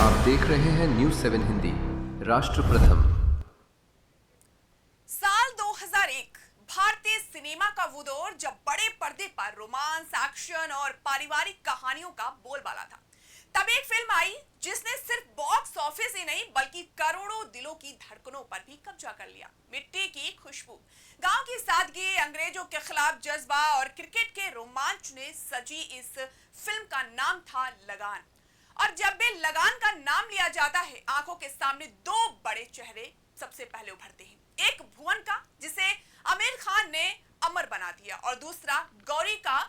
आप देख रहे हैं न्यूज़ 7 हिंदी। राष्ट्र प्रथम। साल 2001 भारतीय सिनेमा का वो दौर जब बड़े पर्दे पर रोमांस, एक्शन और पारिवारिक कहानियों का बोलबाला था। तब एक फिल्म आई जिसने सिर्फ बॉक्स ऑफिस ही नहीं बल्कि करोड़ों दिलों की धड़कनों पर भी कब्जा कर लिया। मिट्टी की खुशबू, गांव की सादगी, अंग्रेजों के खिलाफ जज्बा और क्रिकेट के रोमांच ने सजी इस फिल्म का नाम था लगान। और जब भी लगान का नाम लिया जाता है, आंखों के सामने दो बड़े चेहरे सबसे पहले उभरते हैं। एक भुवन का, जिसे आमिर खान ने अमर बना दिया, और दूसरा गौरी का,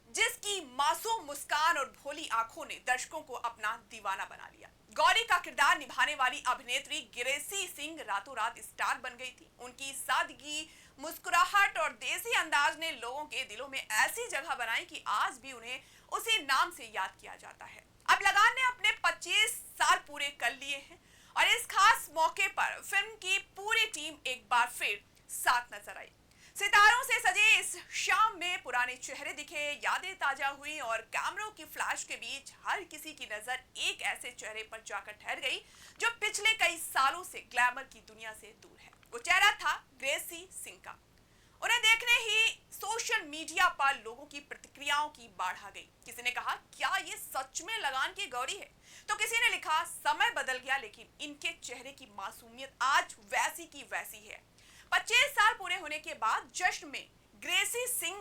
जिसकी मासूम मुस्कान और भोली आंखों ने दर्शकों को अपना दीवाना बना लिया। गौरी का किरदार निभाने वाली अभिनेत्री ग्रेसी सिंह रातों रात स्टार बन गई थी। उनकी सादगी, मुस्कुराहट और देसी अंदाज ने लोगों के दिलों में ऐसी जगह बनाई कि आज भी उन्हें उसी नाम से याद किया जाता है। अब लगान ने अपने 25 साल पूरे कर लिए हैं और इस खास मौके पर फिल्म की पूरी टीम एक बार फिर साथ नजर आई। सितारों से सजे इस शाम में पुराने चेहरे दिखे, यादें ताजा हुई और कैमरों की फ्लैश के बीच हर किसी की नजर एक ऐसे चेहरे पर जाकर ठहर गई जो पिछले कई सालों से ग्लैमर की दुनिया से दूर है। वो चेहरा था ग्रेसी सिंह का। उन्हें देखने ही सोशल मीडिया पर लोगों की प्रतिक्रियाओं की बाढ़ आ गई। किसी ने कहा, क्या ये सच में लगान की गौरी है? तो किसी ने लिखा, समय बदल गया लेकिन इनके चेहरे की मासूमियत आज वैसी की वैसी है। 25 साल पूरे होने के बाद जश्न में ग्रेसी सिंह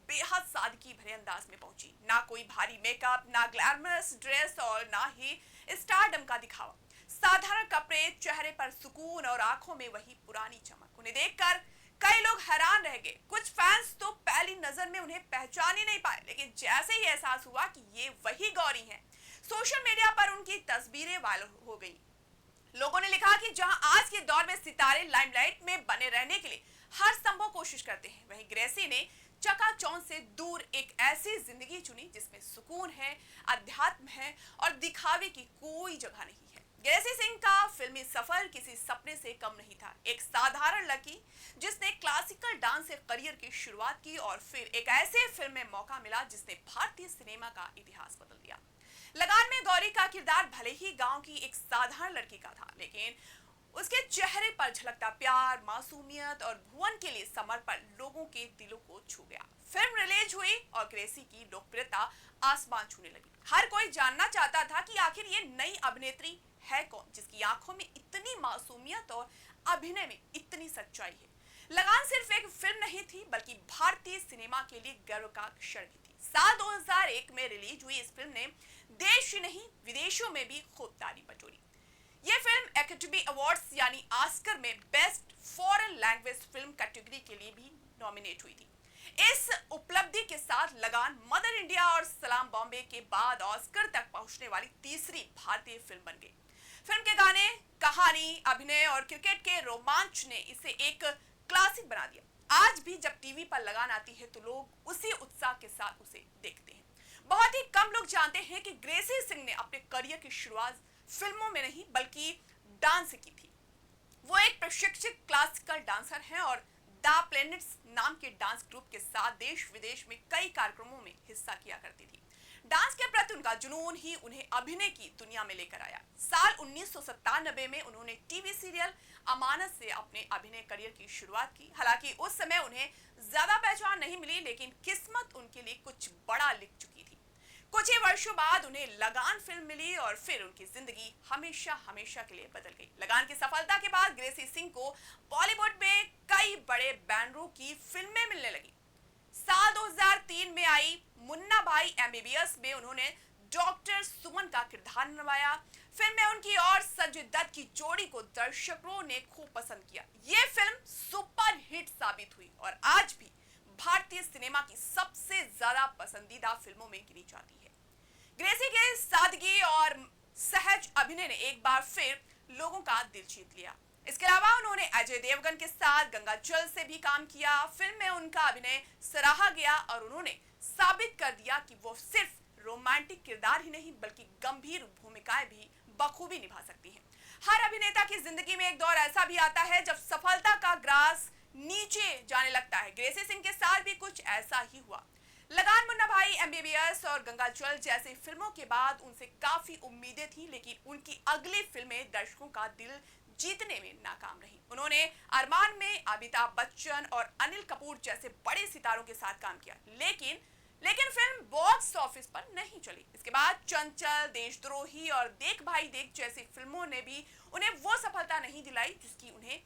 बेहद सादगी भरे अंदाज में पहुंची। ना कोई भारी मेकअप, ना ग्लैमरस ड्रेस और ना ही स्टारडम का दिखावा। साधारण कपड़े, चेहरे पर सुकून और आंखों में वही पुरानी चमक। उन्हें देखकर कई लोग हैरान रह गए। कुछ फैंस तो पहली नजर में उन्हें पहचान ही नहीं पाए, लेकिन जैसे ही एहसास हुआ कि ये वही गौरी हैं, सोशल मीडिया पर उनकी तस्वीरें वायरल हो गई। लोगों ने लिखा कि जहां आज के दौर में सितारे लाइमलाइट में बने रहने के लिए हर संभव कोशिश करते हैं, वहीं ग्रेसी ने चकाचौंध से दूर एक ऐसी जिंदगी चुनी जिसमें सुकून है, अध्यात्म है और दिखावे की कोई जगह नहीं है। ग्रेसी सिंह का फिल्मी सफर किसी सपने से कम नहीं था। एक साधारण लड़की जिसने क्लासिकल डांस से करियर की शुरुआत की और फिर एक ऐसे फिल्म में मौका मिला जिसने भारतीय सिनेमा का इतिहास बदल दिया। लगान में गौरी का किरदार भले ही गांव की एक साधारण लड़की का था, लेकिन उसके चेहरे पर झलकता प्यार, मासूमियत और भुवन के लिए समर्पण लोगों के दिलों को छू गया। फिल्म रिलीज हुई और ग्रेसी की लोकप्रियता आसमान छूने लगी। हर कोई जानना चाहता था कि आखिर ये नई अभिनेत्री है कौन, जिसकी आंखों में इतनी मासूमियत और अभिनय में इतनी सच्चाई है। लगान सिर्फ एक फिल्म नहीं थी, बल्कि भारतीय सिनेमा के लिए गर्व का क्षण भी थी। साल 2001 में रिलीज हुई इस फिल्म ने देश ही नहीं विदेशों में भी खूब तारीफ बटोरी। ये फिल्म एकेडमी अवार्ड्स यानी ऑस्कर में best foreign language film category के लिए भी नॉमिनेट हुई थी। इस उपलब्धि के साथ लगान मदर इंडिया और सलाम बॉम्बे के बाद ऑस्कर तक पहुंचने वाली तीसरी भारतीय फिल्म बन गई। फिल्म के गाने, कहानी, अभिनय और क्रिकेट के रोमांच ने इसे एक क्लासिक बना दिया। आज भी जब टीवी पर लगान आती है तो लोग उसी उत्साह के साथ उसे देखते हैं। बहुत ही कम लोग जानते हैं कि ग्रेसी सिंह ने अपने करियर की शुरुआत फिल्मों में नहीं बल्कि डांस से की थी। वो एक प्रशिक्षित क्लासिकल डांसर हैं और द प्लैनेट्स नाम के डांस ग्रुप के साथ देश विदेश में कई कार्यक्रमों में हिस्सा किया करती थी। डांस के प्रति उनका जुनून ही उन्हें अभिनय की दुनिया में लेकर आया। साल 1997 में उन्होंने टीवी सीरियल अमानत से अपने अभिनय करियर की शुरुआत की। हालांकि उस समय उन्हें ज्यादा पहचान नहीं मिली, लेकिन किस्मत उनके लिए कुछ बड़ा लिख चुकी थी। कुछ ही वर्षों बाद उन्हें लगान फिल्म मिली और फिर उनकी जिंदगी हमेशा हमेशा के लिए बदल गई। लगान की सफलता के बाद ग्रेसी सिंह को बॉलीवुड में कई बड़े बैनरों की फिल्में मिलने लगी। साल 2003 में आई मुन्ना भाई एमबीबीएस में उन्होंने डॉक्टर सुमन का किरदार निभाया। फिल्म में उनकी और संजय दत्त की जोड़ी को दर्शकों ने खूब पसंद किया। ये फिल्म सुपर हिट साबित हुई और आज भी भारतीय सिनेमा की सबसे ज्यादा पसंदीदा फिल्मों में गिनी जाती है। ग्रेसी के सादगी और सहज अभिनय ने एक बार फिर लोगों का दिल जीत लिया। इसके अलावा उन्होंने अजय देवगन के साथ गंगा जल से भी काम किया। फिल्म में उनका अभिनय सराहा गया और उन्होंने साबित कर दिया कि वो सिर्फ रोमांटिक किरदार ही नहीं बल्कि गंभीर भूमिकाएं भी बखूबी निभा सकती हैं। हर अभिनेता की जिंदगी में एक दौर ऐसा भी आता है जब सफलता का ग्रास नीचे जाने लगता है। ग्रेसी सिंह के साथ भी कुछ ऐसा ही हुआ। लगान, मुन्ना भाई, एमबीबीएस और गंगाजल जैसी फिल्मों के बाद उनसे काफी उम्मीदें थी, लेकिन उनकी अगली फिल्में दर्शकों का दिल जीतने में नाकाम रही। उन्होंने अरमान में अमिताभ बच्चन और अनिल कपूर जैसे बड़े सितारों के साथ काम किया, लेकिन फिल्म बॉक्स ऑफिस पर नहीं चली। इसके बाद चंचल, देशद्रोही और देख भाई देख जैसी फिल्मों ने भी उन्हें वो सफलता नहीं दिलाई जिसकी उन्हें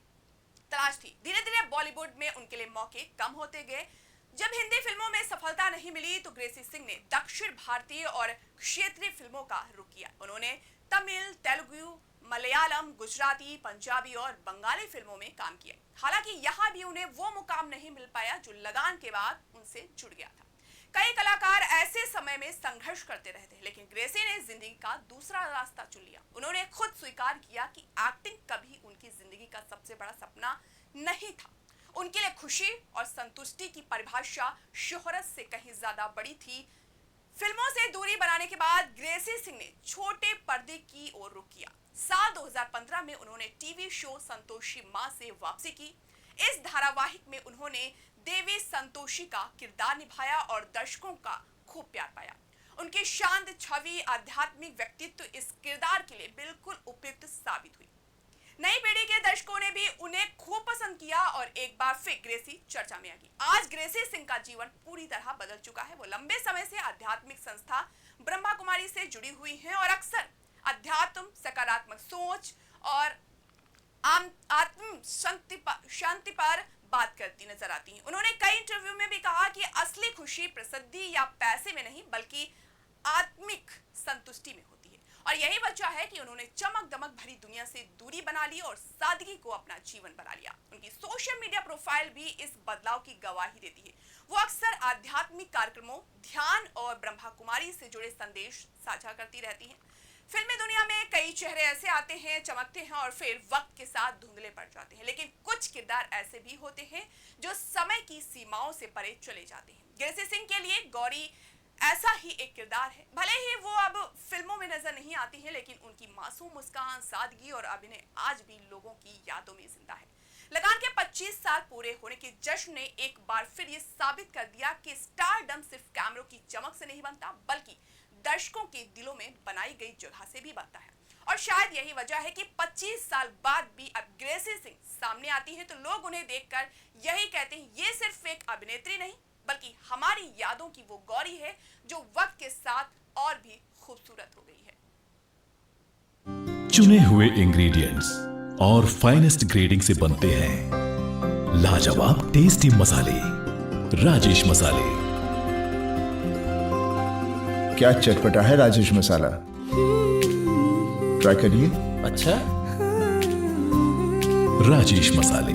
तलाश थी। धीरे धीरे बॉलीवुड में उनके लिए मौके कम होते गए। जब हिंदी फिल्मों में सफलता नहीं मिली तो ग्रेसी सिंह ने दक्षिण भारतीय और क्षेत्रीय फिल्मों का रुख किया। उन्होंने तमिल, तेलुगु, मलयालम, गुजराती, पंजाबी और बंगाली फिल्मों में काम किया। हालांकि यहाँ भी उन्हें वो मुकाम नहीं मिल पाया जो लगान के बाद उनसे जुड़ गया था। कई कलाकार ऐसे समय में संघर्ष करते रहते, लेकिन ग्रेसी ने जिंदगी का दूसरा रास्ता चुन लिया। उन्होंने खुद स्वीकार किया कि एक्टिंग कभी उनकी जिंदगी का सबसे बड़ा सपना नहीं था। उनके लिए खुशी और संतुष्टि की परिभाषा शोहरत से कहीं ज्यादा बड़ी थी। फिल्मों से दूरी बनाने के बाद ग्रेसी सिंह ने छोटे पर्दे की ओर रुख किया। साल 2015 में उन्होंने टीवी शो संतोषी मां से वापसी की। इस धारावाहिक में उन्होंने देवी संतोषी का किरदार निभाया और दर्शकों का खूब प्यार पाया। उनकी शांत छवि, आध्यात्मिक व्यक्तित्व इस किरदार के लिए बिल्कुल उपयुक्त साबित हुई। नई पीढ़ी के दर्शकों ने भी उन्हें खूब पसंद किया और एक बार फिर ग्रेसी चर्चा में आ गई। आज ग्रेसी सिंह का जीवन पूरी तरह बदल चुका है। वो लंबे समय से आध्यात्मिक संस्था ब्रह्मा कुमारी से जुड़ी हुई हैं और अक्सर अध्यात्म, सकारात्मक सोच और आत्म शांति पर बात करती नजर आती हैं। उन्होंने कई इंटरव्यू में भी कहा कि असली खुशी प्रसिद्धि या पैसे में नहीं बल्कि आत्मिक संतुष्टि में होती है, और यही वजह है कि उन्होंने चमक दमक भरी दुनिया से दूरी बना ली और सादगी को अपना जीवन बना लिया। उनकी सोशल मीडिया प्रोफाइल भी इस बदलाव की गवाही देती है। वो अक्सर आध्यात्मिक कार्यक्रमों, ध्यान और ब्रह्मा कुमारी से जुड़े संदेश साझा करती रहती हैं। फिल्मी दुनिया में कई चेहरे ऐसे आते हैं, चमकते हैं और फिर वक्त के साथ धुंधले पड़ जाते हैं, लेकिन कुछ किरदार ऐसे भी होते हैं जो समय की सीमाओं से परे चले जाते हैं। ग्रेसी सिंह के लिए गौरी ऐसा ही एक किरदार है। भले ही वो अब फिल्मों में नजर नहीं आती है, लेकिन उनकी मासूम मुस्कान, सादगी और अभिनय आज भी लोगों की यादों में जिंदा है। लगान के 25 साल पूरे होने के जश्न ने एक बार फिर ये साबित कर दिया कि स्टारडम सिर्फ कैमरों की चमक से नहीं बनता, बल्कि दर्शकों के दिलों में बनाई गई जगह से भी बनता है। और शायद यही वजह है कि 25 साल बाद भी अब ग्रेसी सिंह सामने आती है तो लोग उन्हें देखकर यही कहते हैं, ये सिर्फ एक अभिनेत्री नहीं बल्कि हमारी यादों की वो गौरी है जो वक्त के साथ और भी खूबसूरत हो गई है। चुने हुए इंग्रेडिएंट्स और फाइनेस्ट ग्रेडिंग से बनते हैं लाजवाब टेस्टी मसाले, राजेश मसाले। क्या चटपटा है राजेश मसाला, ट्राई करिए। अच्छा, राजेश मसाले।